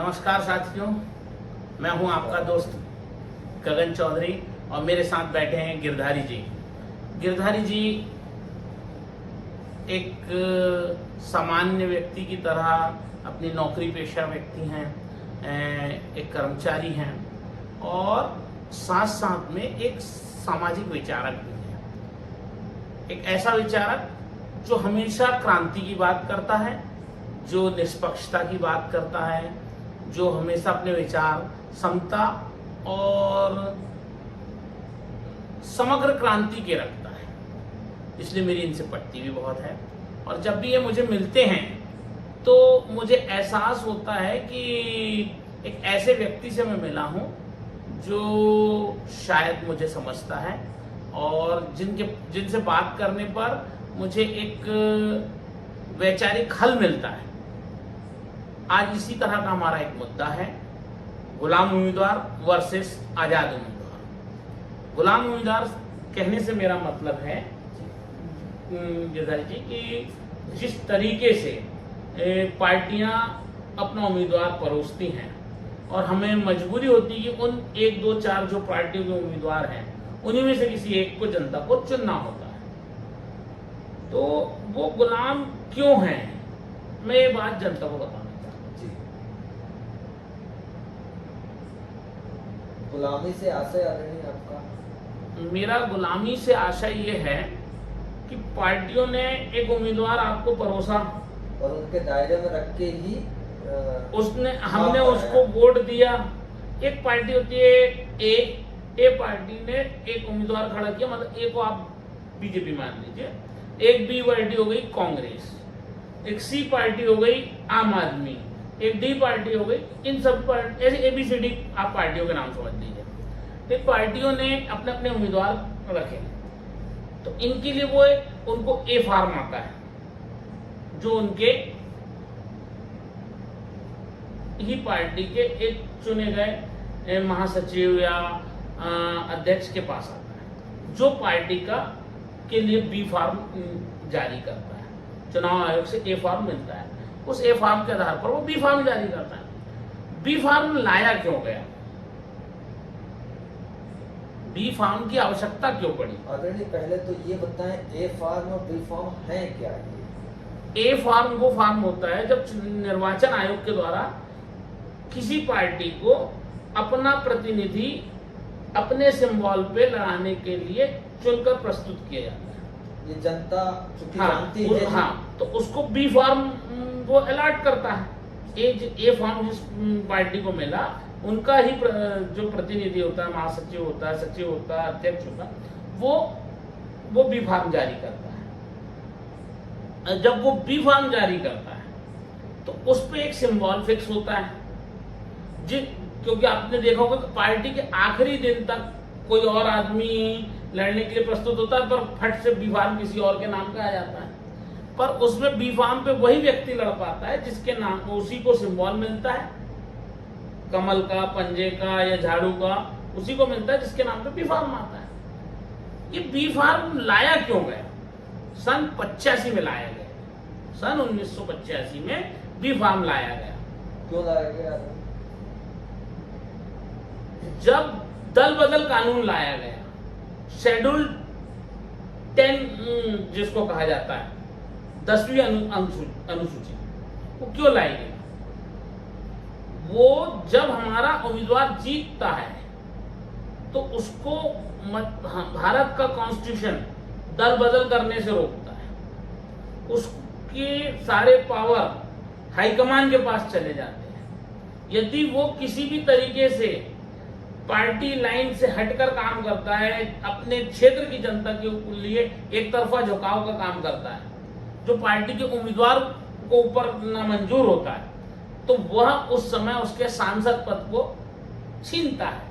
नमस्कार साथियों, मैं हूं आपका दोस्त गगन चौधरी और मेरे साथ बैठे हैं गिरधारी जी। गिरधारी जी एक सामान्य व्यक्ति की तरह अपनी नौकरी पेशा व्यक्ति हैं, एक कर्मचारी हैं और साथ साथ में एक सामाजिक विचारक भी हैं। एक ऐसा विचारक जो हमेशा क्रांति की बात करता है, जो निष्पक्षता की बात करता है, जो हमेशा अपने विचार समता और समग्र क्रांति के रखता है। इसलिए मेरी इनसे पटती भी बहुत है और जब भी ये मुझे मिलते हैं तो मुझे एहसास होता है कि एक ऐसे व्यक्ति से मैं मिला हूं जो शायद मुझे समझता है और जिनसे बात करने पर मुझे एक वैचारिक हल मिलता है। आज इसी तरह का हमारा एक मुद्दा है, गुलाम उम्मीदवार वर्सेस आजाद उम्मीदवार। गुलाम उम्मीदवार कहने से मेरा मतलब है गिरधारी जी कि जिस तरीके से पार्टियां अपना उम्मीदवार परोसती हैं और हमें मजबूरी होती है कि उन 1, 2, 4 जो पार्टियों के उम्मीदवार हैं उन्हीं में से किसी एक को जनता को चुनना होता है। तो वो गुलाम क्यों हैं, मैं ये बात जनता को बताना चाहता हूँ। गुलामी से आशय नहीं आपका? मेरा गुलामी से आशय ये है कि पार्टियों ने एक उम्मीदवार आपको परोसा और उनके दायरे में रख के ही हमने उसको वोट दिया। एक पार्टी होती है ए पार्टी ने एक उम्मीदवार खड़ा किया, मतलब ए को आप बीजेपी मान लीजिए, एक बी पार्टी हो गई कांग्रेस, एक सी पार्टी हो गई आम आदमी, एक डी पार्टी हो गई, इन सब पार्टी ऐसे ABCD आप पार्टियों के नाम समझ लीजिए। तो पार्टियों ने अपने अपने उम्मीदवार रखे, तो इनके लिए उनको ए फॉर्म आता है जो उनके ही पार्टी के एक चुने गए महासचिव या अध्यक्ष के पास आता है, जो पार्टी के लिए बी फॉर्म जारी करता है। चुनाव आयोग से ए फॉर्म मिलता है, उस ए फॉर्म के आधार पर वो बी फॉर्म जारी करता है। बी फॉर्म लाया क्यों गया, बी फॉर्म की आवश्यकता क्यों पड़ी? ऑलरेडी पहले तो ये बताएं ए फॉर्म और बी फॉर्म है क्या? ए फॉर्म वो फॉर्म होता है जब निर्वाचन आयोग के द्वारा किसी पार्टी को अपना प्रतिनिधि अपने सिंबल पे लड़ाने के लिए चुनकर प्रस्तुत किया जाता है। ये जनता चूंकि जानती है। हाँ, तो उसको बी फॉर्म वो अलॉट करता है। ए फॉर्म जिस पार्टी को मिला उनका ही जो प्रतिनिधि होता है, महासचिव होता है, सचिव होता है, अध्यक्ष होता है, वो बी फॉर्म जारी करता है। जब वो बी फॉर्म जारी करता है तो उस पे एक सिंबल फिक्स होता है, क्योंकि आपने देखा होगा पार्टी के आखिरी दिन तक कोई और आदमी लड़ने के लिए प्रस्तुत होता है पर फट से बी फॉर्म किसी और के नाम का आ जाता है। पर उसमें बी फॉर्म पे वही व्यक्ति लड़ पाता है जिसके नाम उसी को सिंबल मिलता है, कमल का, पंजे का या झाड़ू का, उसी को मिलता है जिसके नाम पे बी फॉर्म आता है। ये बी फॉर्म लाया क्यों गया? सन 85 में लाया गया। सन 1985 में बी फॉर्म लाया गया। क्यों लाया गया? जब दल बदल कानून लाया गया, शेड्यूल 10 जिसको कहा जाता है, 10वीं अनुसूची, वो क्यों लाई गई? वो जब हमारा उम्मीदवार जीतता है तो उसको भारत का कॉन्स्टिट्यूशन दल बदल करने से रोकता है। उसके सारे पावर हाईकमान के पास चले जाते हैं। यदि वो किसी भी तरीके से पार्टी लाइन से हटकर काम करता है, अपने क्षेत्र की जनता के लिए एक तरफा झुकाव का काम करता है, जो पार्टी के उम्मीदवार को ऊपर नामंजूर होता है, तो वह उस समय उसके सांसद पद को छीनता है।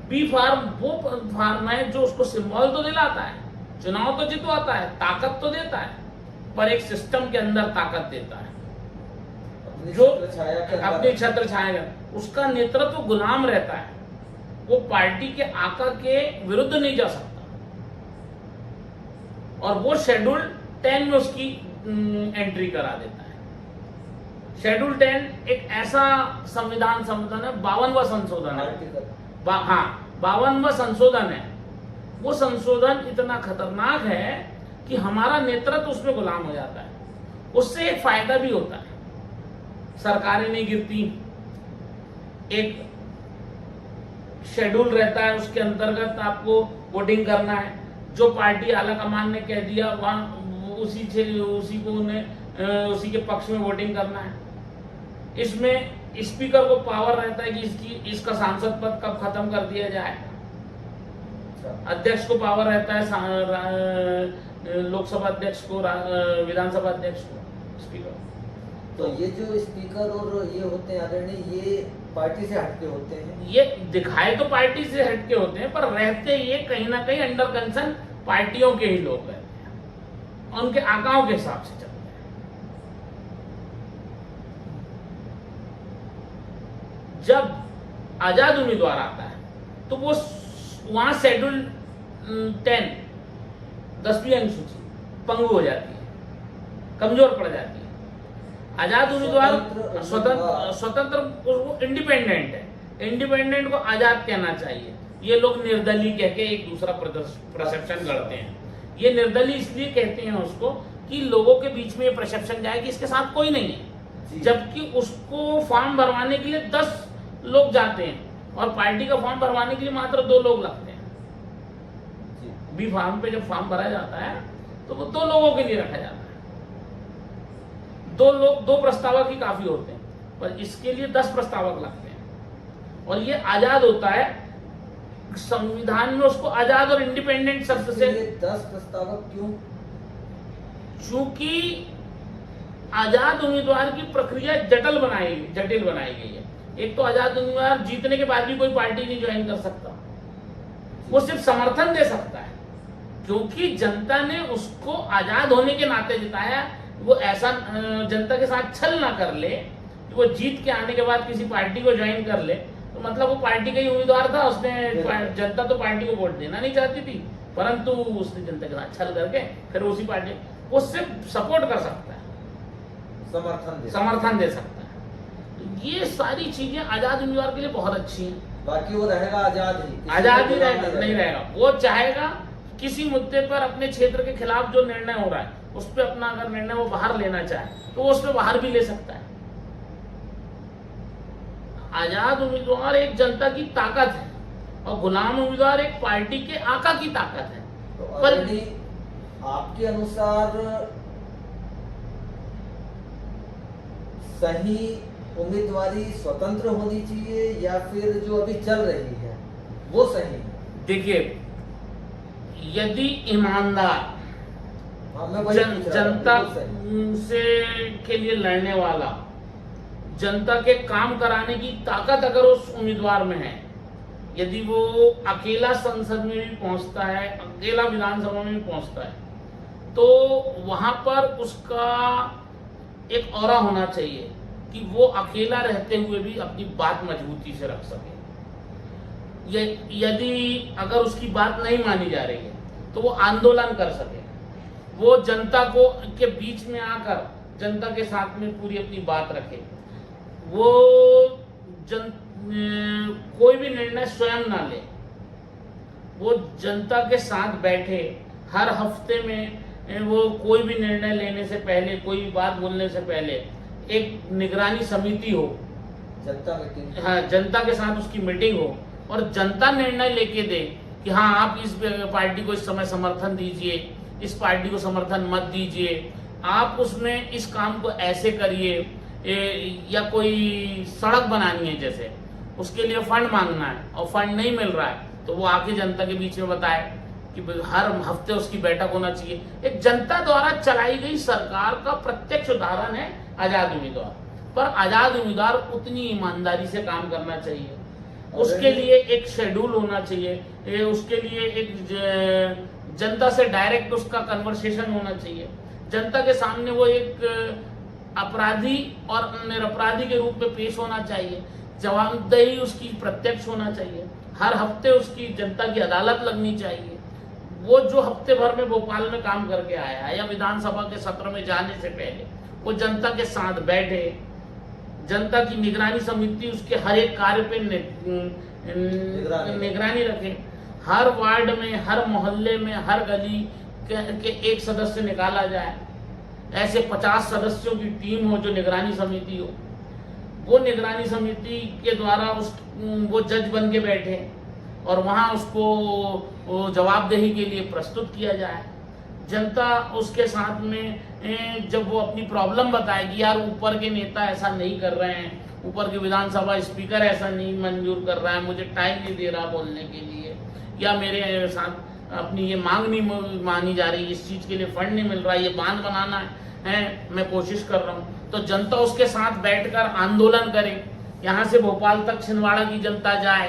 बी फॉर्म वो फॉर्म है जो उसको सिंबल तो दिलाता है, चुनाव तो जितवाता है, ताकत तो देता है, पर एक सिस्टम के अंदर ताकत देता है, जो अपनी छत्र छाया, उसका नेतृत्व गुलाम रहता है। वो पार्टी के आका के विरुद्ध नहीं जा सकता और वो शेड्यूल 10 में उसकी एंट्री करा देता है। शेड्यूल 10 एक ऐसा संविधान संशोधन है, 52वां संशोधन है, आर्टिकल हाँ 52वां संशोधन है। वो संशोधन इतना खतरनाक है कि हमारा नेतृत्व उसमें गुलाम हो जाता है। उससे एक फायदा भी होता है, सरकारें नहीं गिरती, एक शेड्यूल रहता है, उसके अंतर्गत आपको वोटिंग करना है। जो पार्टी आला कमान ने कह दिया वहां उसी के पक्ष में वोटिंग करना है। इसमें स्पीकर को पावर रहता है कि इसका सांसद पद कब खत्म कर दिया जाए। अध्यक्ष को पावर रहता है, लोकसभा अध्यक्ष को, विधानसभा अध्यक्ष को, स्पीकर। तो ये जो स्पीकर और ये होते हैं आदरणीय, ये पार्टी से हटके होते हैं। ये दिखाए तो पार्टी से हटके होते हैं, पर रहते ये कहीं ना कहीं अंडर कंसर्न पार्टियों के ही लोग रहते हैं, उनके आकाओं के हिसाब से चलते हैं। जब आजाद उम्मीदवार आता है तो वो वहां शेड्यूल 10 10वीं अनुसूची पंगु हो जाती है, कमजोर पड़ जाती है। आजाद उम्मीदवार स्वतंत्र इंडिपेंडेंट है, इंडिपेंडेंट को आजाद कहना चाहिए। ये लोग निर्दलीय कह के एक दूसरा परसेप्शन करते हैं। ये निर्दलीय इसलिए कहते हैं उसको कि लोगों के बीच में ये परसेप्शन जाए कि इसके साथ कोई नहीं है, जबकि उसको फॉर्म भरवाने के लिए 10 लोग जाते हैं और पार्टी का फॉर्म भरवाने के लिए मात्र 2 लोग लगते हैं। बी फॉर्म पे जब फॉर्म भरा जाता है तो वो 2 लोगों के लिए रखा जाता है। 2 प्रस्तावक ही काफी होते हैं, पर इसके लिए 10 प्रस्तावक लगते हैं। और ये आजाद होता है, संविधान में उसको आजाद और इंडिपेंडेंट शब्द से। 10 प्रस्तावक क्यों? चूंकि आजाद उम्मीदवार की प्रक्रिया जटिल बनाई गई है। एक तो आजाद उम्मीदवार जीतने के बाद भी कोई पार्टी नहीं ज्वाइन कर सकता, वो सिर्फ समर्थन दे सकता है, क्योंकि जनता ने उसको आजाद होने के नाते जिताया। वो ऐसा जनता के साथ छल ना कर ले कि वो जीत के आने के बाद किसी पार्टी को ज्वाइन कर ले, तो मतलब वो पार्टी का ही उम्मीदवार था, उसने जनता तो पार्टी को वोट देना नहीं चाहती थी, परंतु उसने जनता के साथ छल करके फिर उसी पार्टी को सिर्फ सपोर्ट कर सकता है, समर्थन दे सकता है। तो ये सारी चीजें आजाद उम्मीदवार के लिए बहुत अच्छी हैं। बाकी वो रहेगा आजाद ही नहीं रहेगा। वो चाहेगा किसी मुद्दे पर अपने क्षेत्र के खिलाफ जो निर्णय हो रहा है उस पर अपना अगर निर्णय वो बाहर लेना चाहे तो वो उस पर बाहर भी ले सकता है। आजाद उम्मीदवार एक जनता की ताकत है और गुलाम उम्मीदवार एक पार्टी के आका की ताकत है। तो पर आपके अनुसार सही उम्मीदवारी स्वतंत्र होनी चाहिए या फिर जो अभी चल रही है वो सही है? देखिए, यदि ईमानदार जनता से के लिए लड़ने वाला, जनता के काम कराने की ताकत अगर उस उम्मीदवार में है, यदि वो अकेला संसद में भी पहुंचता है, अकेला विधानसभा में भी पहुंचता है, तो वहां पर उसका एक ऑरा होना चाहिए कि वो अकेला रहते हुए भी अपनी बात मजबूती से रख सके। यदि अगर उसकी बात नहीं मानी जा रही है तो वो आंदोलन कर सके, वो जनता को के बीच में आकर जनता के साथ में पूरी अपनी बात रखे, वो कोई भी निर्णय स्वयं ना ले, वो जनता के साथ बैठे, हर हफ्ते में वो कोई भी निर्णय लेने से पहले, कोई भी बात बोलने से पहले एक निगरानी समिति हो, जनता मीटिंग, हाँ, जनता के साथ उसकी मीटिंग हो और जनता निर्णय लेके दे कि हाँ आप इस पार्टी को इस समय समर्थन दीजिए, इस पार्टी को समर्थन मत दीजिए, आप उसमें इस काम को ऐसे करिए, या कोई सड़क बनानी है जैसे, उसके लिए फंड मांगना है और फंड नहीं मिल रहा है तो वो आके जनता के बीच में बताए कि हर हफ्ते उसकी बैठक होना चाहिए। एक जनता द्वारा चलाई गई सरकार का प्रत्यक्ष उदाहरण है आजाद उम्मीदवार। पर आजाद उम्मीदवार उतनी ईमानदारी से काम करना चाहिए, उसके लिए एक शेड्यूल होना चाहिए, उसके लिए एक जनता से डायरेक्ट उसका कन्वर्सेशन होना चाहिए, जनता के सामने वो एक अपराधी और निरपराधी के रूप में पेश होना चाहिए, जवाबदेही उसकी प्रत्यक्ष होना चाहिए, हर हफ्ते उसकी जनता की अदालत लगनी चाहिए। वो जो हफ्ते भर में भोपाल में काम करके आया है या विधानसभा के सत्र में जाने से पहले वो जनता के साथ बैठे, जनता की निगरानी समिति उसके हर एक कार्य पे निगरानी रखे, हर वार्ड में, हर मोहल्ले में, हर गली के एक सदस्य निकाला जाए, ऐसे 50 सदस्यों की टीम हो जो निगरानी समिति हो, वो निगरानी समिति के द्वारा वो जज बन के बैठे और वहाँ उसको जवाबदेही के लिए प्रस्तुत किया जाए। जनता उसके साथ में जब वो अपनी प्रॉब्लम बताएगी, यार ऊपर के नेता ऐसा नहीं कर रहे हैं, ऊपर के विधानसभा स्पीकर ऐसा नहीं मंजूर कर रहा है, मुझे टाइम नहीं दे रहा बोलने के लिए, या मेरे साथ अपनी ये मांग नहीं मानी जा रही, इस चीज़ के लिए फंड नहीं मिल रहा, ये बांध बनाना है, मैं कोशिश कर रहा हूँ, तो जनता उसके साथ बैठकर आंदोलन करे, यहाँ से भोपाल तक छिंदवाड़ा की जनता जाए,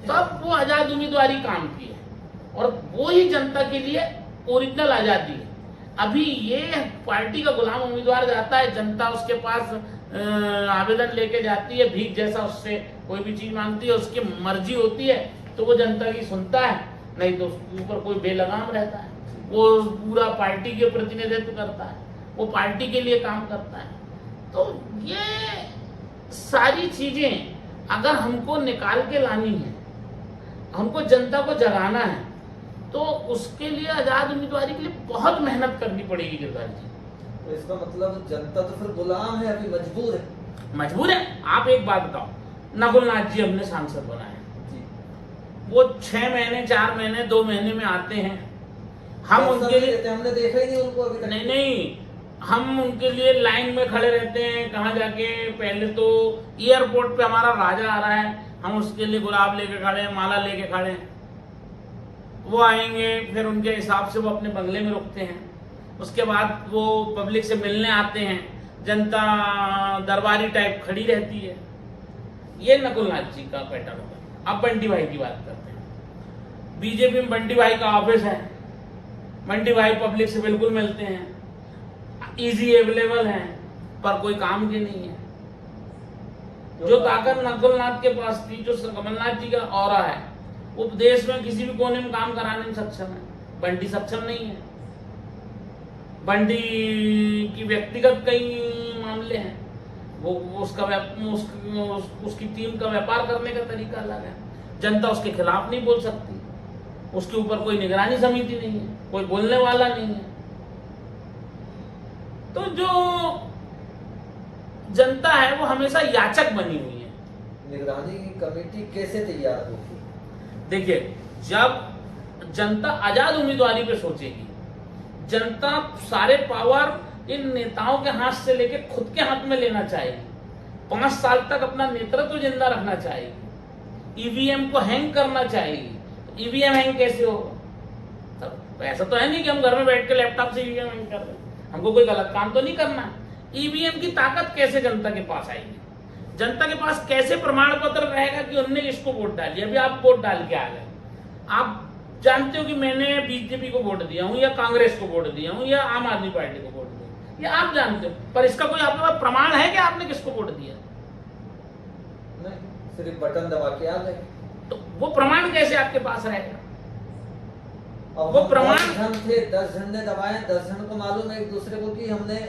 तब वो आज़ाद उम्मीदवारी काम की है और वो ही जनता के लिए ओरिजिनल आज़ादी है। अभी ये पार्टी का गुलाम उम्मीदवार जाता है, जनता उसके पास आवेदन लेके जाती है, भीख जैसा उससे कोई भी चीज़ मांगती है, उसकी मर्जी होती है तो वो जनता की सुनता है, नहीं तो उसके ऊपर कोई बेलगाम रहता है, वो पूरा पार्टी के प्रतिनिधित्व करता है, वो पार्टी के लिए काम करता है। तो ये सारी चीजें अगर हमको निकाल के लानी है, हमको जनता को जगाना है, तो उसके लिए आजाद उम्मीदवारी के लिए बहुत मेहनत करनी पड़ेगी गिरधारी जी। तो इसका मतलब जनता तो फिर गुलाम है, अभी मजबूर है। मजबूर है। आप एक बात बताओ, नकुल नाथ जी हमने सांसद बनाए, वो 6 महीने 4 महीने 2 महीने में आते हैं, हम उनके लिए हमने देखा ही नहीं उनको अभी तक। नहीं, हम उनके लिए लाइन में खड़े रहते हैं, कहाँ जाके, पहले तो एयरपोर्ट पे हमारा राजा आ रहा है, हम उसके लिए गुलाब लेके खड़े हैं, माला लेके खड़े हैं, वो आएंगे, फिर उनके हिसाब से वो अपने बंगले में रुकते हैं, उसके बाद वो पब्लिक से मिलने आते हैं, जनता दरबारी टाइप खड़ी रहती है। ये नकुल नाथ जी का पैटर्न होगा। अब बंटी भाई की बात करते हैं। बीजेपी में बंटी भाई का ऑफिस है, बंटी भाई पब्लिक से बिल्कुल मिलते हैं, इजी अवेलेबल हैं, पर कोई काम के नहीं है। जो ताकत नकुल नाथ के पास थी, जो कमलनाथ जी का ऑरा है, वो देश में किसी भी कोने में काम कराने में सक्षम है, बंटी सक्षम नहीं है। बंटी की व्यक्तिगत कई मामले हैं, वो उसकी टीम का व्यापार करने का तरीका अलग है, जनता उसके खिलाफ नहीं बोल सकती, उसके ऊपर कोई निगरानी समिति नहीं है, कोई बोलने वाला नहीं है। तो जो जनता है वो हमेशा याचक बनी हुई है। निगरानी कमेटी कैसे तैयार होगी? देखिए, जब जनता आजाद उम्मीदवारी पे सोचेगी, जनता सारे पावर इन नेताओं के हाथ से लेके खुद के हाथ में लेना चाहेगी, 5 साल तक अपना नेतृत्व जिंदा रखना चाहेगी, ईवीएम को हैंग करना चाहेगी। ईवीएम हैंग कैसे होगा? तब ऐसा तो है नहीं कि हम घर में बैठ के लैपटॉप से ईवीएम हैंग कर रहे हैं, हमको कोई गलत काम तो नहीं करना है। ईवीएम की ताकत कैसे जनता के पास आएगी? जनता के पास कैसे प्रमाण पत्र रहेगा कि उनने इसको वोट डाली? अभी आप वोट डाल के आ गए, आप जानते हो कि मैंने बीजेपी को वोट दिया हूं, या कांग्रेस को वोट दिया हूं, या आम आदमी पार्टी को वोट दिया, ये आप जानते हो, पर इसका कोई आपके पास प्रमाण है कि आपने किसको वोट दिया? नहीं, सिर्फ बटन दबा के आ गए। तो वो प्रमाण कैसे आपके पास रहेगा? वो प्रमाण थे, 10 जन ने दबाए, 10 जन को मालूम है एक दूसरे को कि हमने।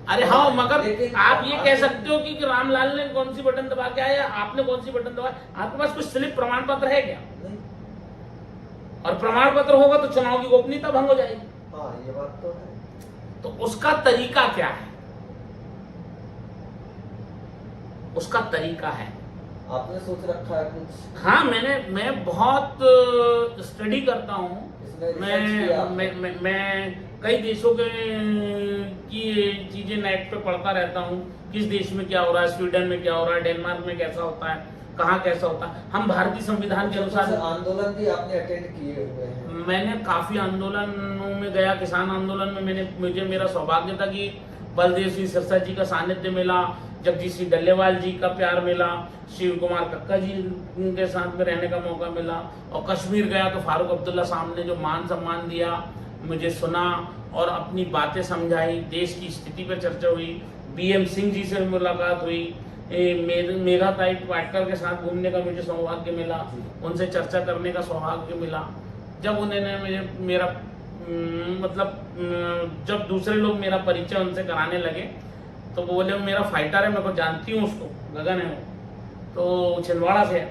अरे हाँ, मगर आप ये कह सकते हो कि रामलाल ने कौन सी बटन दबा के आया, आपने कौन सी बटन दबाया? आपके पास कुछ स्लिप प्रमाण पत्र है क्या? नहीं। और प्रमाण पत्र होगा तो चुनाव की गोपनीयता भंग हो जाएगी। हाँ, ये बात तो है। तो उसका तरीका क्या है? उसका तरीका है, आपने सोच रखा है कुछ? हाँ, मैं बहुत स्टडी करता हूँ, मैं कई देशों के की चीजें नेट पे पढ़ता रहता हूँ, किस देश में क्या हो रहा है, स्वीडन में क्या हो रहा है, डेनमार्क में कैसा होता है, कहाँ कैसा होता है। हम भारतीय संविधान के अनुसार आंदोलन भी आपने अटेंड किए हुए हैं? मैंने काफी आंदोलनों में गया। किसान आंदोलन में मुझे मेरा सौभाग्य था कि बलदेव सिंह सिरसा जी का सानिध्य मिला, जगजीत सिंह डल्लेवाल जी का प्यार मिला, शिव कुमार कक्का जी के साथ में रहने का मौका मिला, और कश्मीर गया तो फारूक अब्दुल्ला साहब ने जो मान सम्मान दिया, मुझे सुना और अपनी बातें समझाई, देश की स्थिति पर चर्चा हुई, बीएम सिंह जी से मुलाकात हुई, मेघा ताई पाटकर के साथ घूमने का मुझे सौभाग्य मिला, उनसे चर्चा करने का सौभाग्य मिला। जब उन्होंने मेरा मतलब जब दूसरे लोग मेरा परिचय उनसे कराने लगे, तो वो बोले वो मेरा फाइटर है, मैं को जानती हूँ उसको, गगन है वो, तो छिंदवाड़ा से है।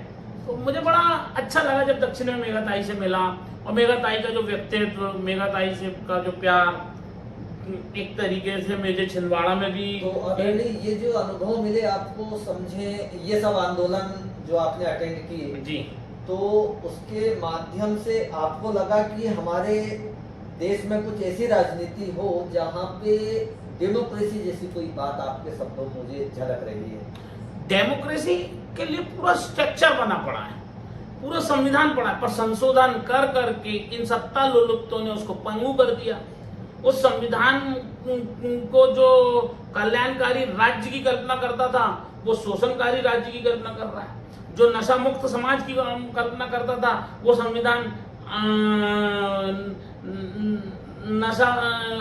तो मुझे बड़ा अच्छा लगा जब दक्षिण में मेघाताई से मिला, और मेघाताई का जो व्यक्तित्व, मेघाताई से का जो प्यार, एक तरीके से मुझे छिंदवाड़ा में भी। तो आदरणीय, ये जो अनुभव मिले आपको, समझे ये सब आंदोलन जो आपने अटेंड किए जी, तो उसके माध्यम से आपको लगा कि हमारे देश में कुछ ऐसी राजनीति हो जहाँ पे डेमोक्रेसी जैसी कोई बात आपके शब्दों में मुझे झलक रही है। डेमोक्रेसी के लिए पूरा स्ट्रक्चर बना पड़ा है, पूरा संविधान पड़ा है, पर संशोधन कर करके इन सत्ता लोलुप्तों ने उसको पंगु कर दिया। उस संविधान को जो कल्याणकारी राज्य की कल्पना करता था, वो शोषणकारी राज्य की कल्पना कर रहा है। जो नशा मुक्त समाज की कल्पना करता था, वो संविधान नशा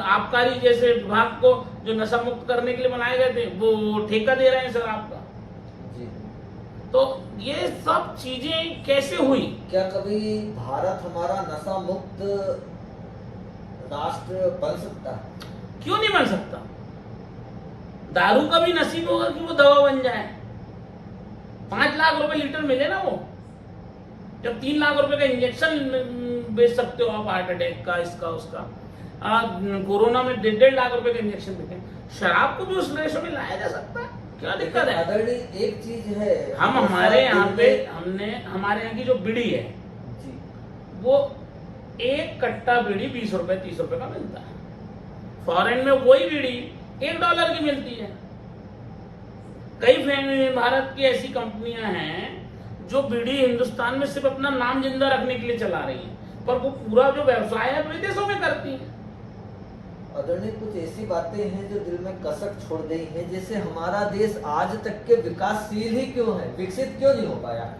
आबकारी जैसे विभाग को जो नशा मुक्त करने के लिए बनाए गए थे, वो ठेका दे रहे हैं शराब का। जी। तो ये सब चीजें कैसे हुई? क्या कभी भारत हमारा नशा मुक्त राष्ट्र बन सकता है? क्यों नहीं बन सकता? दारू का भी नसीब होगा कि वो दवा बन जाए। 5 लाख रुपए लीटर मिले ना वो, जब 3 लाख रुपए का इंजेक्शन बेच सकते हो आप, हार्ट अटैक का, इसका उसका। कोरोना में 1.5 लाख रुपए का इंजेक्शन बिके। शराब को भी उस रेशो में लाया जा सकता है, क्या दिक्कत है? आदरणीय, एक चीज है, हम हमारे यहाँ पे हमने हमारे यहाँ की जो बीड़ी है जी, वो एक कट्टा बीड़ी 20 रुपए 30 रुपए का मिलता है। फॉरेन में वही बीड़ी $1 की मिलती है। कई भारत की ऐसी कंपनियां हैं जो बीड़ी हिंदुस्तान में सिर्फ अपना नाम जिंदा रखने के लिए चला रही हैं, पर वो पूरा जो व्यवसाय है विदेशों में करती हैं। आदरणीय, कुछ ऐसी बातें हैं जो दिल में कसक छोड़ गई हैं, जैसे हमारा देश आज तक के विकासशील ही क्यों है, विकसित क्यों नहीं हो पाया?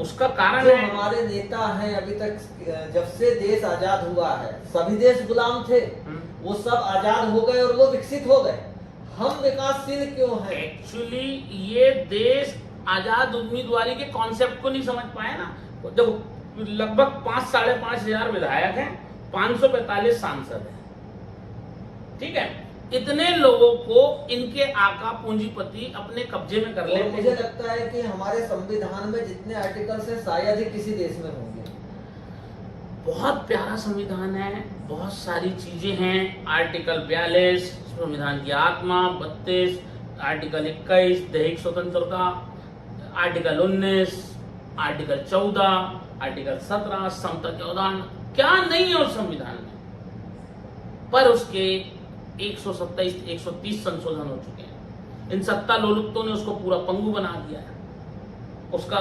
उसका कारण जो है, हमारे नेता हैं अभी तक, जब से देश आजाद हुआ है, सभी देश गुलाम थे, वो सब आजाद हो गए और वो विकसित हो गए। हम विकासशील क्यों हैं? एक्चुअली ये देश आजाद उम्मीदवारी के कॉन्सेप्ट को नहीं समझ पाया ना। जब लगभग 5-5.5 हजार विधायक हैं, 545 सांसद हैं, ठीक है, इतने लोगों को इनके आका पूंजीपति अपने कब्जे में कर लेते हैं। मुझे लगता है कि हमारे संविधान में जितने आर्टिकल्स हैं शायद ही किसी देश में होंगे। बहुत प्यारा संविधान है, बहुत सारी चीजें हैं। आर्टिकल 42 संविधान की आत्मा, 32 आर्टिकल 21 दैहिक स्वतंत्रता, आर्टिकल 19, आर्टिकल 14, आर्टिकल 17 समता के उदाहरण, क्या नहीं है उस संविधान में। पर उसके 127-130 संशोधन हो चुके हैं। इन सत्ता लोलुप्तों ने उसको पूरा पंगु बना दिया है। उसका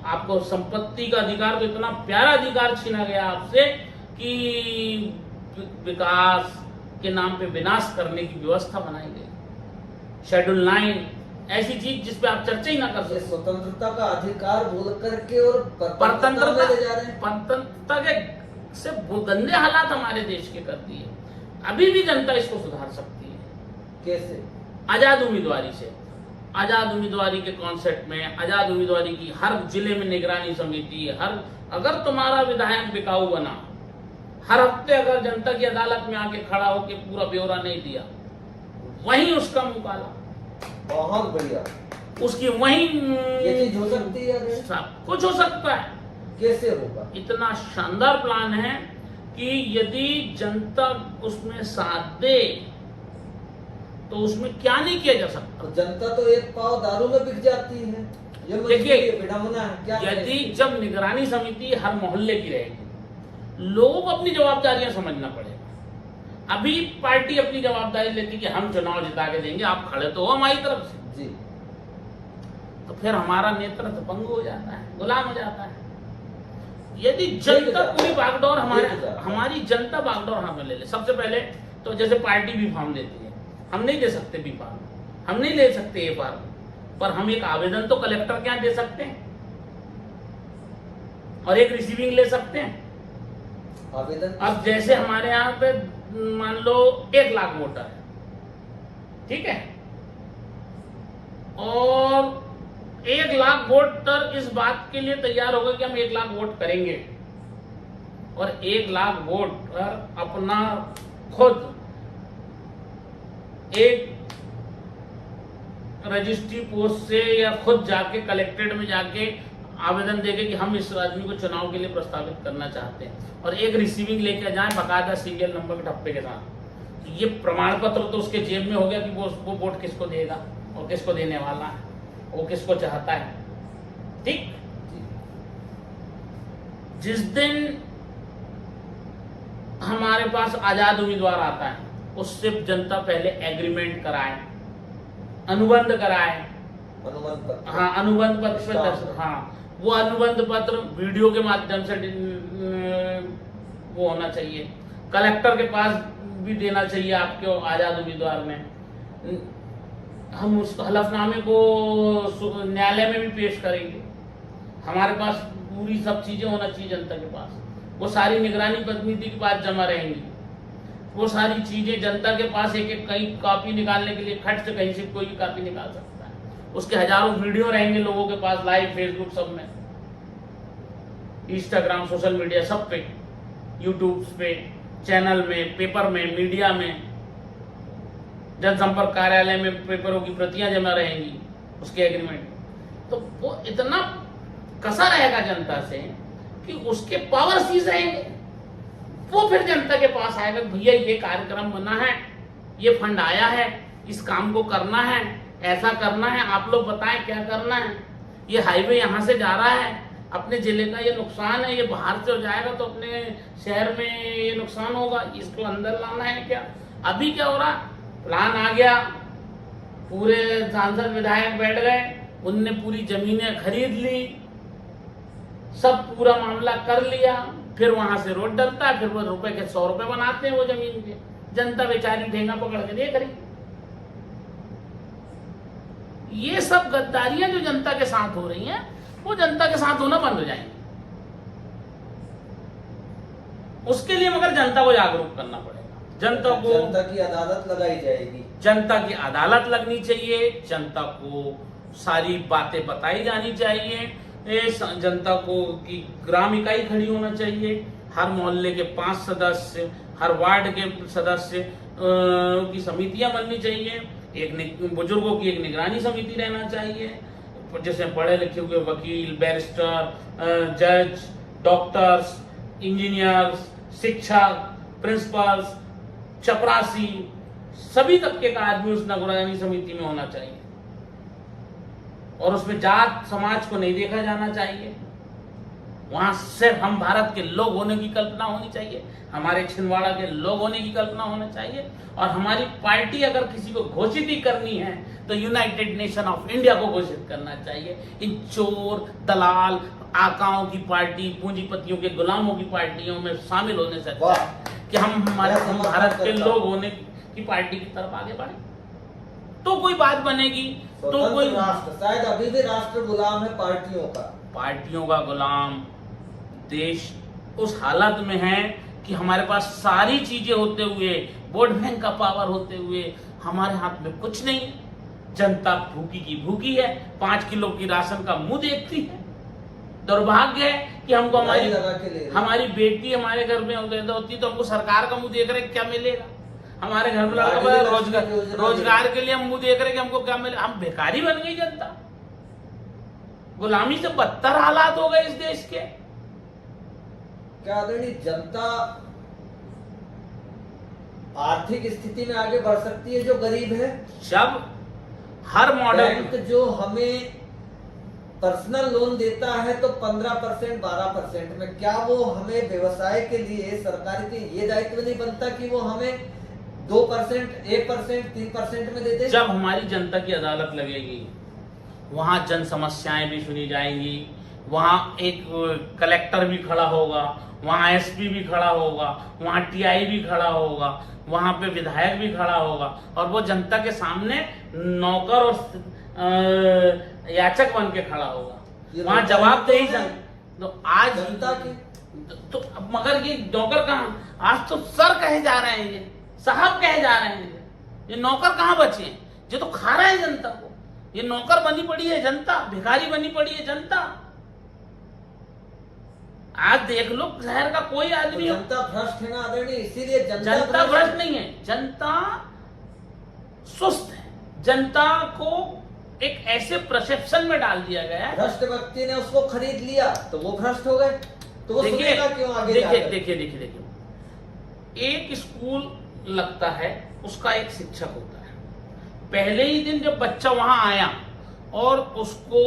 आपको संपत्ति का अधिकार, तो इतना प्यारा अधिकार छीना गया आपसे कि विकास के नाम पे विनाश करने की व्यवस्था बनाई गई। शेड्यूल 9 ऐसी चीज जिस पे आप चर्चा ही ना कर सकते। स्वतंत्रता का अधिकार बोल करके और परतंत्रता ले जा रहे हैं। परतंत्रता के से गंदे हालात हमारे देश के कर दिए। अभी भी जनता इसको सुधार सकती है। कैसे? आजाद उम्मीदवारी से। आजाद उम्मीदवारी के कॉन्सेप्ट में, आजाद उम्मीदवारी की हर जिले में निगरानी समिति, हर अगर तुम्हारा विधायक बिकाऊ बना, हर हफ्ते अगर जनता की अदालत में आके खड़ा होकर पूरा ब्यौरा नहीं दिया, वहीं उसका मुकाला, बहुत बढ़िया, उसकी वहीं ये चीज हो सकती है। सब कुछ हो सकता है। कैसे होगा? इतना शानदार प्लान है कि यदि जनता उसमें साथ दे तो उसमें क्या नहीं किया जा सकता। तो जनता तो एक पाव दारू में बिक जाती है, ये देखिए, विडंबना है। क्या यदि जब निगरानी समिति हर मोहल्ले की रहेगी, लोगों को अपनी जवाबदारियां समझना पड़ेगा। अभी पार्टी अपनी जवाबदारी लेती कि हम चुनाव जिता के देंगे, आप खड़े तो हो हमारी तरफ से जी, तो फिर हमारा नेतृत्व भंग हो जाता है, गुलाम हो जाता है। यदि जनता पूरी बागडोर हमारी जनता बागडोर हाथ में ले ले। सबसे पहले तो जैसे पार्टी भी फॉर्म देती है, हम नहीं दे सकते बी फॉर्म, हम नहीं ले सकते ए फॉर्म, पर हम एक आवेदन तो कलेक्टर के यहाँ दे सकते हैं और एक रिसीविंग ले सकते हैं आवेदन। अब जैसे हमारे यहाँ पे मान लो 1 लाख वोटर है, ठीक है, और 1 लाख वोटर इस बात के लिए तैयार हो गए कि हम 1 लाख वोट करेंगे, और 1 लाख वोटर अपना खुद एक रजिस्ट्री पोस्ट से या खुद जाके कलेक्ट्रेट में जाके आवेदन देके कि हम इस आदमी को चुनाव के लिए प्रस्तावित करना चाहते हैं, और एक रिसीविंग लेके जाएं बकायदा सीरियल नंबर के ठप्पे के साथ। ये प्रमाण पत्र तो उसके जेब में हो गया कि वो वोट किसको देगा और किसको देने वाला है, वो किसको चाहता है। ठीक, जिस दिन हमारे पास आजाद उम्मीदवार आता है उससे जनता पहले एग्रीमेंट कराए, अनुबंध कराए, अनुबंध पत्र, हाँ अनुबंध पत्र, हाँ वो अनुबंध पत्र वीडियो के माध्यम से वो होना चाहिए, कलेक्टर के पास भी देना चाहिए आपके आजाद उम्मीदवार में। हम उस हलफनामे को न्यायालय में भी पेश करेंगे, हमारे पास पूरी सब चीजें होना चाहिए जनता के पास। वो सारी निगरानी प्रतिनिधि के पास जमा रहेंगी, वो सारी चीजें जनता के पास एक एक कहीं कॉपी निकालने के लिए खट से कहीं से कोई भी कॉपी निकाल सकता है। उसके हजारों वीडियो रहेंगे लोगों के पास लाइव, फेसबुक सब में, इंस्टाग्राम, सोशल मीडिया सब पे, यूट्यूब पे, चैनल में, पेपर में, मीडिया में, जनसंपर्क कार्यालय में पेपरों की प्रतियां जमा रहेंगी उसके एग्रीमेंट। तो वो इतना कसा रहेगा जनता से कि उसके पावर सीज रहेंगे। वो फिर जनता के पास आएगा, भैया ये कार्यक्रम बना है, ये फंड आया है, इस काम को करना है, ऐसा करना है, आप लोग बताएं क्या करना है, ये हाईवे यहाँ से जा रहा है, अपने जिले का ये नुकसान है, ये बाहर से हो जाएगा तो अपने शहर में ये नुकसान होगा, इसको अंदर लाना है क्या। अभी क्या हो रहा, प्लान आ गया, पूरे सांसद विधायक बैठ गए, उनने पूरी जमीनें खरीद ली, सब पूरा मामला कर लिया, फिर वहां से रोड डलता है, फिर वो रुपए के 100 रुपए बनाते हैं वो जमीन के, जनता बेचारी ठेंगा पकड़ के नहीं करी। ये सब गद्दारियां जो जनता के साथ हो रही हैं वो जनता के साथ होना बंद हो जाएंगी। उसके लिए मगर जनता को जागरूक करना पड़ेगा, जनता की अदालत लगाई जाएगी, जनता की अदालत लगनी चाहिए, जनता को सारी बातें बताई जानी चाहिए, जनता को की ग्राम इकाई खड़ी होना चाहिए, हर मोहल्ले के 5 सदस्य, हर वार्ड के सदस्य की समितियां बननी चाहिए, एक बुजुर्गों की एक निगरानी समिति रहना चाहिए, जिसमें पढ़े लिखे हुए वकील, बैरिस्टर, जज, डॉक्टर्स, इंजीनियर्स, शिक्षक, प्रिंसिपल्स, चपरासी, सभी तबके का आदमी उस निगरानी समिति में होना चाहिए। और उसमें जात समाज को नहीं देखा जाना चाहिए, वहां सिर्फ हम भारत के लोग होने की कल्पना होनी चाहिए, हमारे छिंदवाड़ा के लोग होने की कल्पना होना चाहिए। और हमारी पार्टी अगर किसी को घोषित ही करनी है तो यूनाइटेड नेशन ऑफ इंडिया को घोषित करना चाहिए। इन चोर, दलाल, आकाओं की पार्टी, पूंजीपतियों के गुलामों की पार्टियों में शामिल होने से अच्छा है कि हम भारत के लोग होने की पार्टी की तरफ आगे बढ़े, तो कोई बात बनेगी। तो कोई राष्ट्र, शायद अभी भी राष्ट्र गुलाम है पार्टियों का गुलाम। देश उस हालत में है कि हमारे पास सारी चीजें होते हुए, वोट बैंक का पावर होते हुए, हमारे हाथ में कुछ नहीं। जनता भूखी की भूखी है, 5 किलो की राशन का मुंह देखती है। दुर्भाग्य है कि हमको हमारी बेटी हमारे घर में होती तो हमको सरकार का मुंह देख रहे क्या मिलेगा, हमारे घर में रोजगार के लिए हम मुंह देख रहे कि हमको क्या मिले। हम बेकारी बन गई जनता, गुलामी से बदतर हालात हो गए इस देश के। क्या आदरणीय जनता आर्थिक स्थिति में आगे बढ़ सकती है जो गरीब है? जब हर मॉडल बैंक जो हमें पर्सनल लोन देता है तो 15%, 12% में, क्या वो हमें व्यवसाय के लिए सरकार के ये दायित्व नहीं बनता कि वो हमें 2%, 1%, 3% में दे दे? जब हमारी जनता की अदालत लगेगी, वहां जन समस्याएं भी सुनी जाएंगी, वहां एक कलेक्टर भी खड़ा होगा, वहां एसपी भी खड़ा होगा, वहां टीआई भी खड़ा होगा, वहां पे विधायक भी खड़ा होगा, और वो जनता के सामने नौकर और याचक बन के खड़ा होगा, वहां जवाबदेही तो आज जनता की। तो मगर ये नौकर कहाँ, आज तो सर कहे जा रहे हैं, ये साहब कहे जा रहे हैं, ये नौकर कहाँ बचे हैं? ये तो खा रहे हैं जनता को, ये नौकर बनी पड़ी है जनता, भिखारी बनी पड़ी है जनता। आज देख लो शहर का कोई आदमी, जनता भ्रष्ट है ना आदरणीय, इसीलिए जनता भ्रष्ट नहीं है, जनता सुस्त है, जनता को एक ऐसे परसेप्शन में डाल दिया गया है। भ्रष्ट व्यक्ति ने उसको खरीद लिया तो वो भ्रष्ट हो गए, तो वो देखिए सुनेगा क्यों आगे देखिए जाकर? देखिए एक स्कूल लगता है, उसका एक शिक्षक होता है। पहले ही दिन जब बच्चा वहां आया और उसको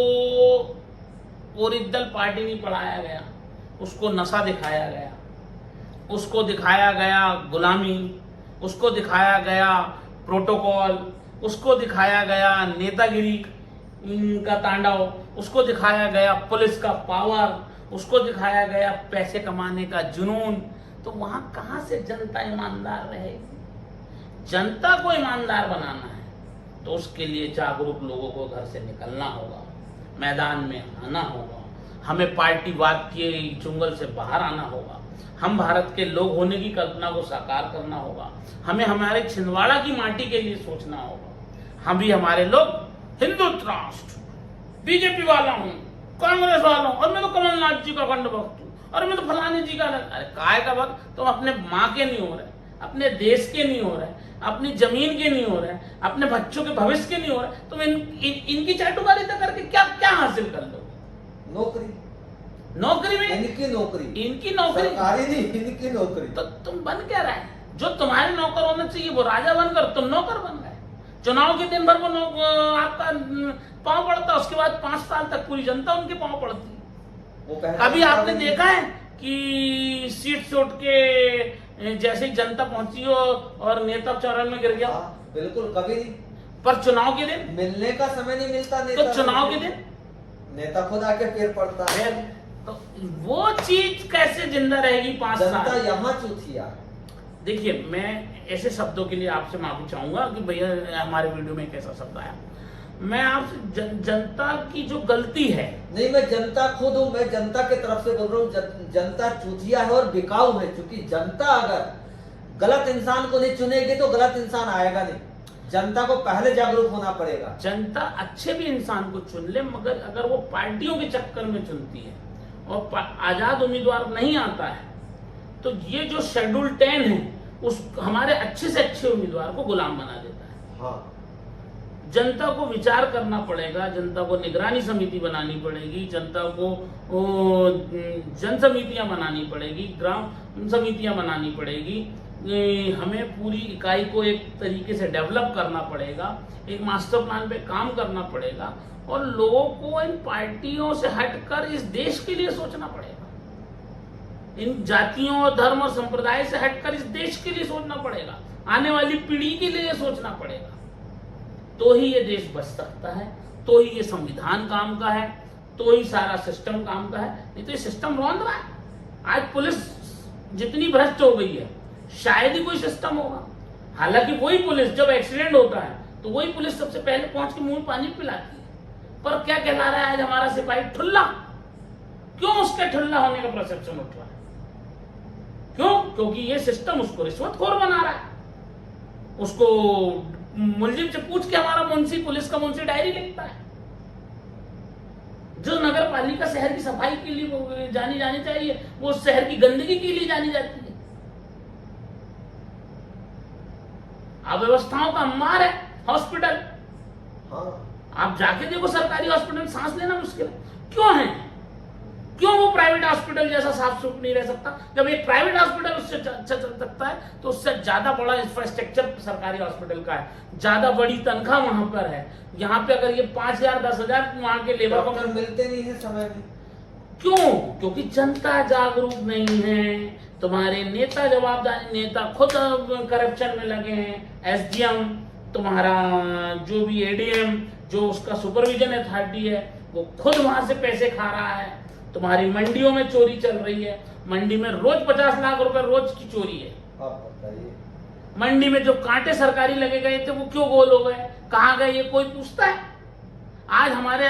ओरिजिनल पार्टी नहीं पढ़ाया गया, उसको नशा दिखाया गया, उसको दिखाया गया गुलामी, उसको दिखाया गया प्रोटोकॉल, उसको दिखाया गया नेतागिरी का तांडव, उसको दिखाया गया पुलिस का पावर, उसको दिखाया गया पैसे कमाने का जुनून, तो वहां कहां से जनता ईमानदार रहेगी? जनता को ईमानदार बनाना है तो उसके लिए जागरूक लोगों को घर से निकलना होगा, मैदान में आना होगा, हमें पार्टीवाद के चुंगल से बाहर आना होगा, हम भारत के लोग होने की कल्पना को साकार करना होगा, हमें हमारे छिंदवाड़ा की माटी के लिए सोचना होगा। हम भी हमारे लोग हिंदुत्व राष्ट्र, बीजेपी वाला हूं, कांग्रेस वाला हूं, और मैं तो कमलनाथ जी का अखंड भक्त हूं, और मैं तो फलाने जी का, अरे काय का भक्त? तुम अपने माँ के नहीं हो रहे, अपने देश के नहीं हो रहे, अपनी जमीन के नहीं हो रहे, अपने बच्चों के भविष्य के नहीं हो रहे, तुम इनकी चाटुकारी तो करके क्या क्या हासिल कर लो? नौकरी में इनकी नौकरी सरकारी नहीं, इनकी नौकरी। तो तुम बन क्या रहे? जो तुम्हारे नौकर होना चाहिए वो राजा बनकर तुम नौकर बन गए। चुनाव के दिन भर वो आपका पांव पड़ता, उसके बाद 5 साल तक पूरी जनता उनके पांव पड़ती। कभी आपने देखा है कि सीट से उठ के जैसे ही जनता पहुंची हो और नेता चरण में गिर गया? बिल्कुल कभी नहीं। पर चुनाव के दिन मिलने का समय नहीं मिलता नेता, तो चुनाव के दिन नेता खुद आके पैर पड़ता है। तो वो चीज कैसे जिंदा रहेगी 5 साल? जनता यहाँ चूतिया। देखिए, मैं ऐसे शब्दों के लिए आपसे माफी चाहूंगा कि भैया हमारे वीडियो में एक ऐसा शब्द आया। मैं आपसे जनता की जो गलती है, नहीं, मैं जनता खुद हूं, मैं जनता के तरफ से बोल रहा हूँ। जनता चूतिया है और बिकाऊ है, क्योंकि जनता अगर गलत इंसान को नहीं चुनेगी तो गलत इंसान आएगा नहीं। जनता को पहले जागरूक होना पड़ेगा। जनता अच्छे भी इंसान को चुन ले, मगर अगर वो पार्टियों के चक्कर में चुनती है और आजाद उम्मीदवार नहीं आता है तो ये जो शेड्यूल 10 है उस हमारे अच्छे से अच्छे उम्मीदवार को गुलाम बना देता है। हाँ। जनता को विचार करना पड़ेगा, जनता को निगरानी समिति बनानी पड़ेगी, जनता को जन समितियां बनानी पड़ेगी, ग्राम समितियां बनानी पड़ेगी, हमें पूरी इकाई को एक तरीके से डेवलप करना पड़ेगा, एक मास्टर प्लान पे काम करना पड़ेगा और लोगों को इन पार्टियों से हटकर इस देश के लिए सोचना पड़ेगा, इन जातियों और धर्म और संप्रदाय से हटकर इस देश के लिए सोचना पड़ेगा, आने वाली पीढ़ी के लिए सोचना पड़ेगा। तो ही ये देश बच सकता है, तो ही ये संविधान काम का है, तो ही सारा सिस्टम काम का है। नहीं तो ये सिस्टम रौंद रहा है। आज पुलिस जितनी भ्रष्ट हो गई है शायद ही कोई सिस्टम होगा। हालांकि वही पुलिस जब एक्सीडेंट होता है तो वही पुलिस सबसे पहले पहुंच के मुंह में पानी पिलाती है। पर क्या कहला रहा है आज हमारा सिपाही? ठुल्ला। क्यों उसके ठुल्ला होने का परसेप्शन उठ रहा है? क्यों? क्योंकि ये सिस्टम उसको रिश्वतखोर बना रहा है। उसको मुलजिम से पूछ के हमारा मुंशी, पुलिस का मुंशी डायरी लिखता है। जो नगर पालिका शहर की सफाई के लिए जानी चाहिए वो शहर की गंदगी के लिए जानी जाती है। अव्यवस्थाओं का अंबार है हॉस्पिटल। हाँ। आप जाके देखो सरकारी हॉस्पिटल में सांस लेना मुश्किल है। क्यों है? क्यों वो प्राइवेट हॉस्पिटल जैसा साफ सुथरा नहीं रह सकता? जब एक प्राइवेट हॉस्पिटल उससे अच्छा चल सकता है तो उससे ज्यादा बड़ा इंफ्रास्ट्रक्चर सरकारी हॉस्पिटल का है, ज्यादा बड़ी तनख्वाह वहां पर है। यहाँ पे अगर ये 5,000 10,000 वहां के लेबर को मिलते नहीं है समय में। क्यों? क्योंकि जनता जागरूक नहीं है, तुम्हारे नेता जवाबदारी, नेता खुद करप्शन में लगे हैं। एसडीएम, तुम्हारा जो भी एडीएम, जो उसका सुपरविजन अथॉरिटी है, वो खुद वहां से पैसे खा रहा है। तुम्हारी मंडियों में चोरी चल रही है, मंडी में रोज 50 लाख रुपए रोज की चोरी है। आप बताइए, मंडी में जो कांटे सरकारी लगे गए थे वो क्यों गोल हो गए, कहाँ गए, ये कोई पूछता है? आज हमारे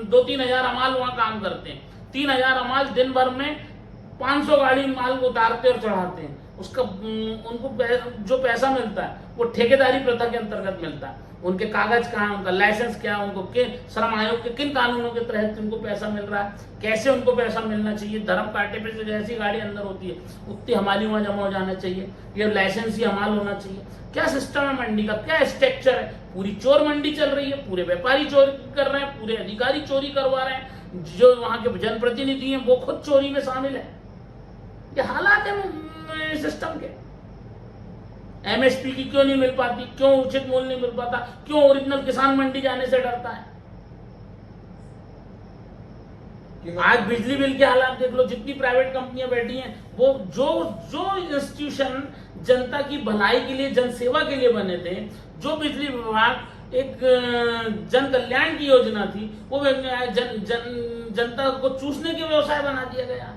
2-3 हजार अमाल वहां काम करते हैं। 3,000 अमाल दिन भर में 500 गाड़ी माल उतारते और चढ़ाते हैं। उसका उनको जो पैसा मिलता है वो ठेकेदारी प्रथा के अंतर्गत मिलता है। उनके कागज कहाँ, उनका लाइसेंस क्या, उनको श्रम आयोग के किन कानूनों के तहत उनको पैसा मिल रहा है, कैसे उनको पैसा मिलना चाहिए। धर्म कांटे पे से जैसी गाड़ी अंदर होती है उतनी हमारी वहाँ जमा हो जाना चाहिए, ये लाइसेंस ही हमाल होना चाहिए। क्या सिस्टम है मंडी का, क्या स्ट्रक्चर है। पूरी चोर मंडी चल रही है, पूरे व्यापारी चोरी कर रहे हैं, पूरे अधिकारी चोरी करवा रहे हैं, जो वहाँ के जनप्रतिनिधि हैं वो खुद चोरी में शामिल है। ये हालात है सिस्टम के। एमएसपी की क्यों नहीं मिल पाती, क्यों उचित मूल्य नहीं मिल पाता, क्यों ओरिजिनल किसान मंडी जाने से डरता है। आज बिजली बिल के हालात देख लो, जितनी प्राइवेट कंपनियां बैठी हैं वो जो इंस्टीट्यूशन जनता की भलाई के लिए, जनसेवा के लिए बने थे, जो बिजली विभाग एक जन कल्याण की योजना थी, वो जनता को चूसने के व्यवसाय बना दिया गया।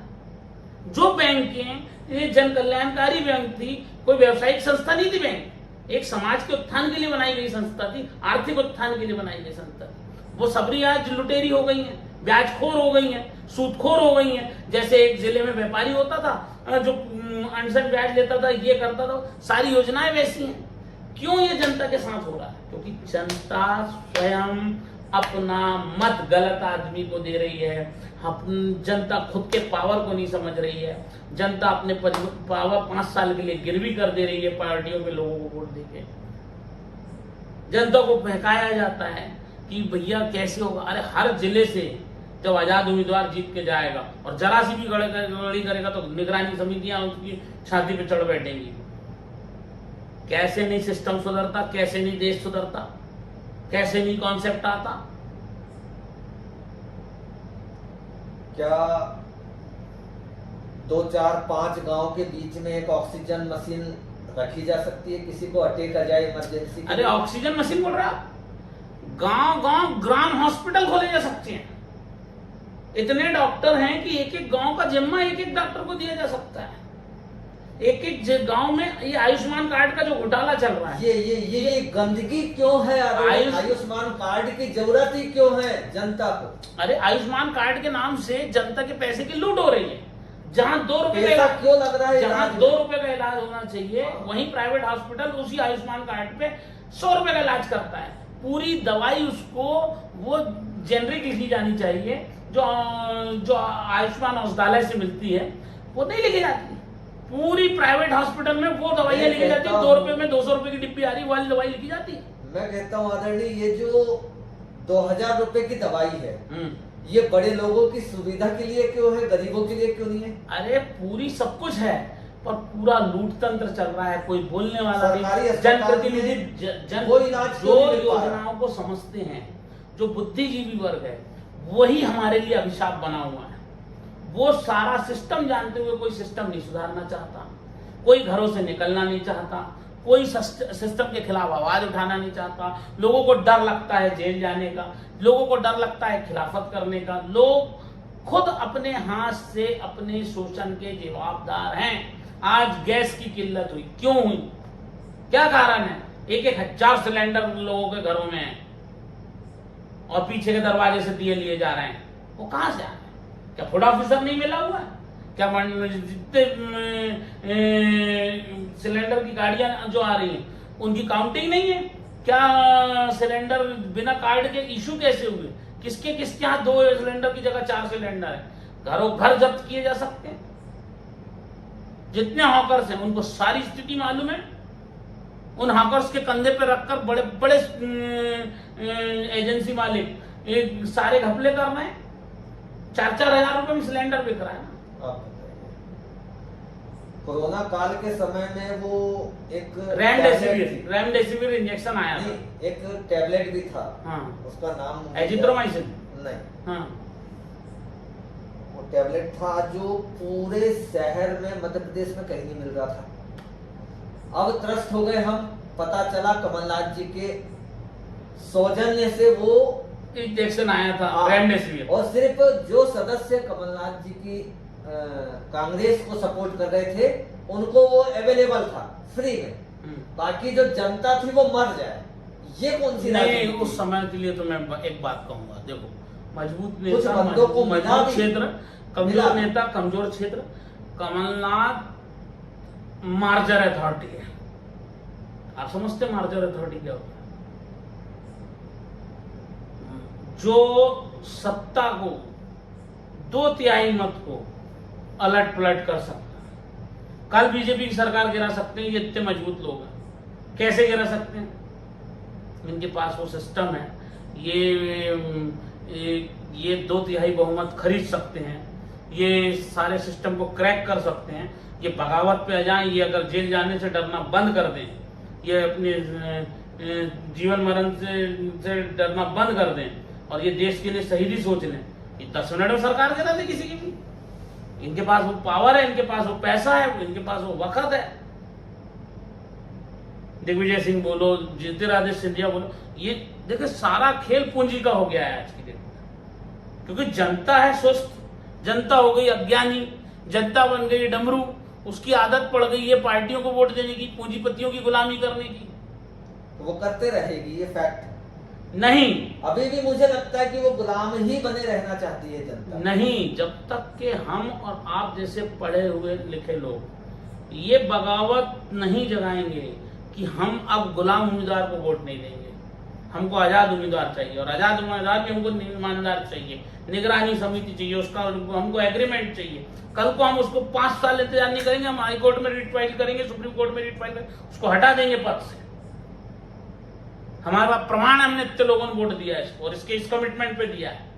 जो बैंकें ये जन कल्याणकारी बैंक थी, कोई व्यवसायिक संस्था नहीं थी बैंक, एक समाज के उत्थान के लिए बनाई गई संस्था थी, आर्थिक उत्थान के लिए बनाई गई संस्था थी। वो सबरी आज लुटेरी हो गई हैं, ब्याजखोर हो गई हैं, सूदखोर हो गई हैं। जैसे एक जिले में व्यापारी होता था जो अनशन ब्याज लेता था, ये करता था, सारी योजनाएं वैसी हैं। क्यों ये जनता के साथ हो रहा है? क्योंकि जनता स्वयं अपना मत गलत आदमी को दे रही है। जनता खुद के पावर को नहीं समझ रही है। जनता अपने पावर 5 साल के लिए गिरवी कर दे रही है पार्टियों में लोगों को वोट देके। जनता को बहकाया जाता है कि भैया कैसे होगा। अरे हर जिले से जब आजाद उम्मीदवार जीत के जाएगा और जरा सी भी गड़बड़ी करेगा तो निगरानी समितियां उसकी छाती पे चढ़ बैठेंगी। कैसे नहीं सिस्टम सुधरता, कैसे नहीं देश सुधरता, कैसे नहीं कॉन्सेप्ट आता। क्या 2, 4, 5 गांव के बीच में एक ऑक्सीजन मशीन रखी जा सकती है, किसी को अटैक आ जाए इमरजेंसी? अरे ऑक्सीजन मशीन बोल रहा है, गांव गांव ग्राम हॉस्पिटल खोले जा सकते हैं। इतने डॉक्टर हैं कि एक एक गांव का जिम्मा एक एक डॉक्टर को दिया जा सकता है। एक एक गांव में ये आयुष्मान कार्ड का जो घोटाला चल रहा है, ये गंदगी क्यों है? आयुष्मान कार्ड की जरूरत ही क्यों है जनता को? अरे आयुष्मान कार्ड के नाम से जनता के पैसे की लूट हो रही है। जहां 2 रुपए का क्यों लग रहा है? जहां 2 रुपए का इलाज होना चाहिए वहीं प्राइवेट हॉस्पिटल उसी आयुष्मान कार्ड पे 100 रुपए का इलाज करता है। पूरी दवाई उसको वो जेनरिक लिखी जानी चाहिए, जो आयुष्मान औषधालय से मिलती है वो नहीं लिखी जाती। पूरी प्राइवेट हॉस्पिटल में वो दवाइयां लिखी जाती है। 2 रुपए में 200 रुपए की डिब्बी आ रही वाली दवाई लिखी जाती है। मैं कहता हूँ आदरणीय, ये जो 2000 रुपए की दवाई है, ये बड़े लोगों की सुविधा के लिए क्यों है, गरीबों के लिए क्यों नहीं है? अरे पूरी सब कुछ है पर पूरा लूट तंत्र चल रहा है, कोई बोलने वाला नहीं। जनप्रतिनिधि जो योजनाओं को समझते हैं, जो बुद्धिजीवी वर्ग है, वही हमारे लिए अभिशाप बना हुआ है। वो सारा सिस्टम जानते हुए कोई सिस्टम नहीं सुधारना चाहता, कोई घरों से निकलना नहीं चाहता, कोई सिस्टम के खिलाफ आवाज उठाना नहीं चाहता। लोगों को डर लगता है जेल जाने का, लोगों को डर लगता है खिलाफत करने का। लोग खुद अपने हाथ से अपने शोषण के जवाबदार हैं। आज गैस की किल्लत हुई, क्यों हुई, क्या कारण है? 1,000 सिलेंडर लोगों के घरों में है और पीछे के दरवाजे से दिए लिए जा रहे हैं। वो कहां से आ रहे हैं? क्या फूड ऑफिसर नहीं मिला हुआ है? क्या जितने सिलेंडर की गाड़ियां जो आ रही हैं उनकी काउंटिंग नहीं है? क्या सिलेंडर बिना कार्ड के इशू कैसे हुए? किसके यहाँ 2 सिलेंडर की जगह 4 सिलेंडर है? घरों घर जब्त किए जा सकते हैं। जितने हॉकर्स हैं उनको सारी स्थिति मालूम है। उन हॉकर्स के कंधे पे रखकर बड़े बड़े एजेंसी मालिक सारे घपले कर रहे हैं। 4-4 हजार रुपए में सिलेंडर बिक रहा है ना। कोरोना काल के समय में वो एक रेमडेसिविर इंजेक्शन आया था, एक टैबलेट भी था। हाँ, उसका नाम एजिथ्रोमाइसिन नहीं, हाँ, वो टैबलेट था जो पूरे शहर में मध्य प्रदेश में कहीं नहीं मिल रहा था। अब त्रस्त हो गए हम, पता चला कमलनाथ जी के सौजन्य से वो इंजेक्शन आया था रेमडेसिविर। और सिर्फ जो सदस्य कमलनाथ जी की कांग्रेस को सपोर्ट कर रहे थे उनको वो अवेलेबल था फ्री में, बाकी जो जनता थी वो मर जाए। ये कौन सी नहीं? उस समय के लिए तो मैं एक बात कहूंगा, देखो मजबूत नेता, मजबूत क्षेत्र, कमजोर नेता, कमजोर क्षेत्र। कमलनाथ मार्जर अथॉरिटी है। आप समझते हैं मार्जर अथॉरिटी क्या होता है? जो सत्ता को 2/3 मत को अलट पलट कर सकता है। कल बीजेपी की सरकार गिरा सकते हैं, ये इतने मजबूत लोग हैं। कैसे गिरा सकते हैं? इनके पास वो सिस्टम है, ये 2/3 बहुमत खरीद सकते हैं, ये सारे सिस्टम को क्रैक कर सकते हैं, ये बगावत पे आ जाएं, ये अगर जेल जाने से डरना बंद कर दें, ये अपने जीवन मरण से डरना बंद कर दें और ये देश के लिए शहीदी सोच लें, ये 10 मिनट में सरकार गिरा दे किसी की भी। इनके पास वो पावर है, इनके पास वो पैसा है, इनके पास वो वक्त है। दिग्विजय सिंह बोलो, ज्योतिरादित्य सिंधिया बोलो, ये देखिए सारा खेल पूंजी का हो गया है आज की डेट में। क्योंकि जनता है सुस्त, जनता हो गई अज्ञानी, जनता बन गई डमरू, उसकी आदत पड़ गई है पार्टियों को वोट देने की, पूंजीपतियों की गुलामी करने की। तो वो करते रहेगी, ये फैक्ट नहीं, अभी भी मुझे लगता है कि वो गुलाम ही बने रहना चाहती है जनता। नहीं, जब तक कि हम और आप जैसे पढ़े हुए लिखे लोग ये बगावत नहीं जगाएंगे कि हम अब गुलाम उम्मीदवार को वोट नहीं देंगे, हमको आजाद उम्मीदवार चाहिए, और आजाद उम्मीदवार भी हमको ईमानदार चाहिए, निगरानी समिति चाहिए, उसका हमको एग्रीमेंट चाहिए। कल को हम उसको 5 साल इंतजार नहीं करेंगे, हम हाई कोर्ट में रिट फाइल करेंगे, सुप्रीम कोर्ट में रिट फाइल करेंगे, उसको हटा देंगे पद से। हमारे पास प्रमाण है, हमने इतने लोगों ने वोट दिया है इसको और इसके इस कमिटमेंट पे दिया है।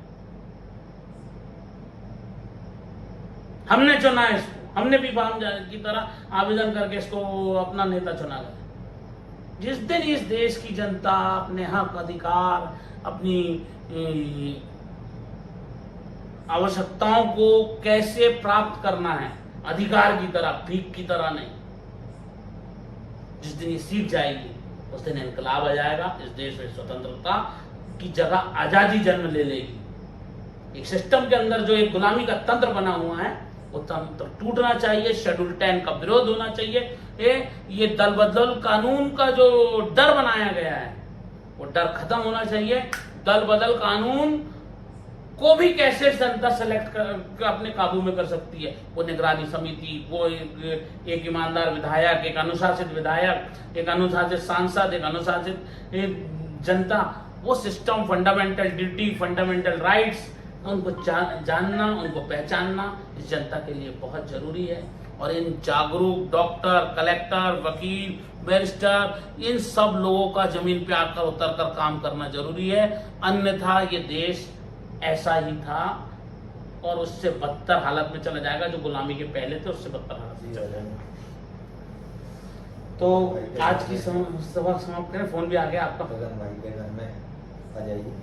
हमने चुना है इसको, हमने भी फार्म की तरह आवेदन करके इसको अपना नेता चुना गया। जिस दिन इस देश की जनता अपने हक अधिकार, अपनी आवश्यकताओं को कैसे प्राप्त करना है अधिकार की तरह, भीख की तरह नहीं, जिस दिन ये सीख जाएगी उस दिन इनकलाब आ जाएगा। इस देश में स्वतंत्रता की जगह आजादी जन्म ले लेगी। एक सिस्टम के अंदर जो एक गुलामी का तंत्र बना हुआ है वो तंत्र टूटना चाहिए। शेड्यूल 10 का विरोध होना चाहिए। ये दल बदल कानून का जो डर बनाया गया है वो डर खत्म होना चाहिए। दल बदल कानून को भी कैसे जनता सेलेक्ट कर अपने काबू में कर सकती है, वो निगरानी समिति, वो एक ईमानदार विधायक, एक अनुशासित विधायक, एक अनुशासित सांसद, एक अनुशासित जनता, वो system, fundamental duty, fundamental rights, उनको जानना, उनको पहचानना इस जनता के लिए बहुत जरूरी है। और इन जागरूक डॉक्टर, कलेक्टर, वकील, बैरिस्टर, इन सब लोगों का जमीन पे आकर उतर कर काम करना जरूरी है। अन्यथा ये देश ऐसा ही था और उससे बदतर हालत में चला जाएगा, जो गुलामी के पहले थे उससे बदतर हालत में चला जाएगा। तो आज की सभा समाप्त करें। फोन भी आ गया आपका। गगन भाई के घर में आ जाइए।